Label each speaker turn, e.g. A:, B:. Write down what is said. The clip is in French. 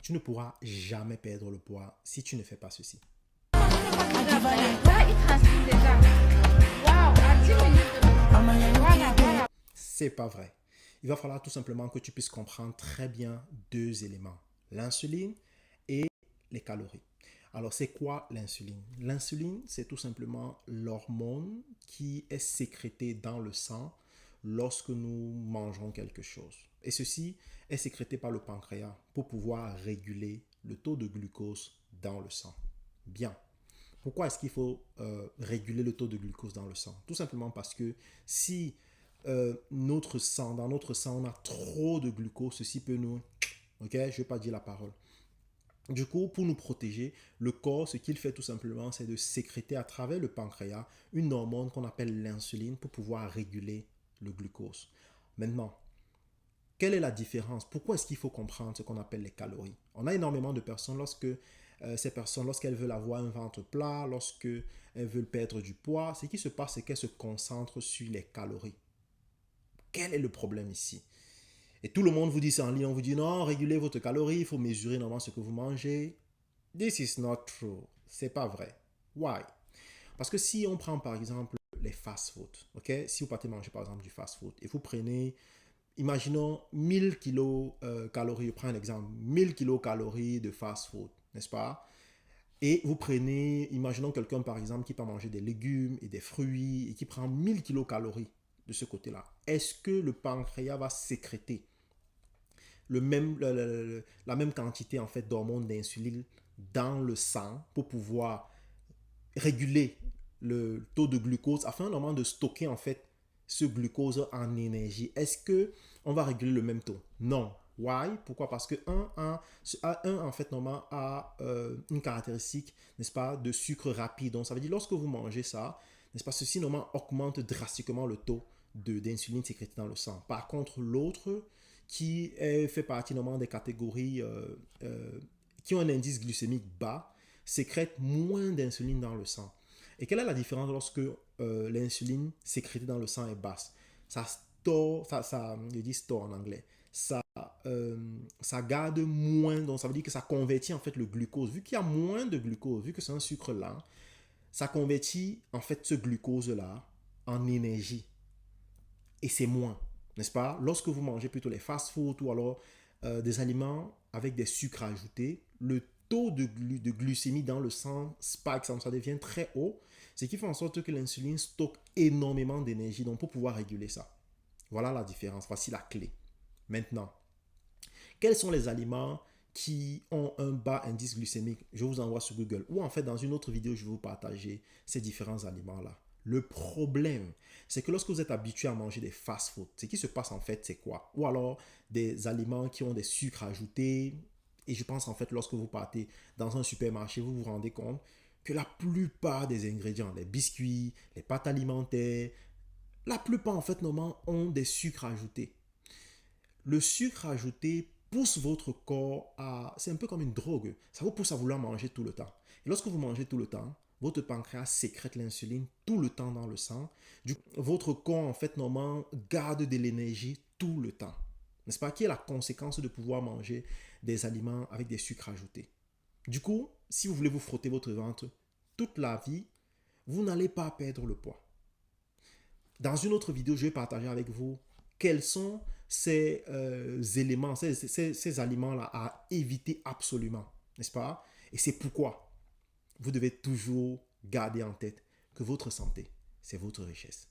A: tu ne pourras jamais perdre le poids si tu ne fais pas ceci. C'est pas vrai. Il va falloir tout simplement que tu puisses comprendre très bien deux éléments, l'insuline et les calories. Alors, c'est quoi l'insuline? L'insuline, c'est tout simplement l'hormone qui est sécrétée dans le sang lorsque nous mangeons quelque chose. Et ceci est sécrété par le pancréas pour pouvoir réguler le taux de glucose dans le sang. Bien. Pourquoi est-ce qu'il faut réguler le taux de glucose dans le sang? Tout simplement parce que si dans notre sang, on a trop de glucose, ceci peut nous... Ok, je ne vais pas dire la parole. Du coup, pour nous protéger, le corps, ce qu'il fait tout simplement, c'est de sécréter à travers le pancréas une hormone qu'on appelle l'insuline pour pouvoir réguler le glucose. Maintenant, quelle est la différence? Pourquoi est-ce qu'il faut comprendre ce qu'on appelle les calories? On a énormément de personnes ces personnes, lorsqu'elles veulent avoir un ventre plat, lorsqu'elles veulent perdre du poids, ce qui se passe, c'est qu'elles se concentrent sur les calories. Quel est le problème ici? Et tout le monde vous dit ça en ligne, on vous dit non, régulez votre calorie, il faut mesurer normalement ce que vous mangez. This is not true. C'est pas vrai. Why? Parce que si on prend par exemple les fast-food, ok? Si vous partez manger par exemple du fast-food et vous prenez, imaginons 1000 kilocalories, je prends un exemple, 1000 kilocalories de fast-food, n'est-ce pas? Et vous prenez, imaginons quelqu'un par exemple qui peut manger des légumes et des fruits et qui prend 1000 kilocalories de ce côté-là. Est-ce que le pancréas va sécréter la même quantité en fait d'hormones d'insuline dans le sang pour pouvoir réguler le taux de glucose afin normalement de stocker en fait ce glucose en énergie? Est-ce que on va réguler le même taux? Non. Why? Pourquoi? Parce que un en fait normalement a une caractéristique, n'est-ce pas, de sucre rapide. Donc ça veut dire lorsque vous mangez ça, n'est-ce pas, ceci normalement augmente drastiquement le taux d'insuline sécrétée dans le sang. Par contre, l'autre fait partie normalement des catégories qui ont un indice glycémique bas, sécrète moins d'insuline dans le sang. Et quelle est la différence lorsque l'insuline sécrétée dans le sang est basse? Ça store, je dis store en anglais, ça garde moins, donc ça veut dire que ça convertit en fait le glucose. Vu qu'il y a moins de glucose, vu que c'est un sucre lent, ça convertit en fait ce glucose-là en énergie. Et c'est moins, n'est-ce pas? Lorsque vous mangez plutôt les fast-food ou alors des aliments avec des sucres ajoutés, le taux de glycémie dans le sang spike, ça devient très haut, ce qui fait en sorte que l'insuline stocke énormément d'énergie, donc pour pouvoir réguler ça. Voilà la différence, voici la clé. Maintenant, quels sont les aliments qui ont un bas indice glycémique? Je vous envoie sur Google ou en fait dans une autre vidéo, je vais vous partager ces différents aliments-là. Le problème, c'est que lorsque vous êtes habitué à manger des fast-food, ce qui se passe en fait, c'est quoi? Ou alors des aliments qui ont des sucres ajoutés. Et je pense en fait, lorsque vous partez dans un supermarché, vous vous rendez compte que la plupart des ingrédients, les biscuits, les pâtes alimentaires, la plupart en fait, normalement, ont des sucres ajoutés. Le sucre ajouté pousse votre corps à... C'est un peu comme une drogue. Ça vous pousse à vouloir manger tout le temps. Et lorsque vous mangez tout le temps, votre pancréas sécrète l'insuline tout le temps dans le sang. Votre corps, en fait, normalement, garde de l'énergie tout le temps. N'est-ce pas? Qui est la conséquence de pouvoir manger des aliments avec des sucres ajoutés. Du coup, si vous voulez vous frotter votre ventre toute la vie, vous n'allez pas perdre le poids. Dans une autre vidéo, je vais partager avec vous quels sont ces éléments, ces aliments-là à éviter absolument, n'est-ce pas? Et c'est pourquoi vous devez toujours garder en tête que votre santé, c'est votre richesse.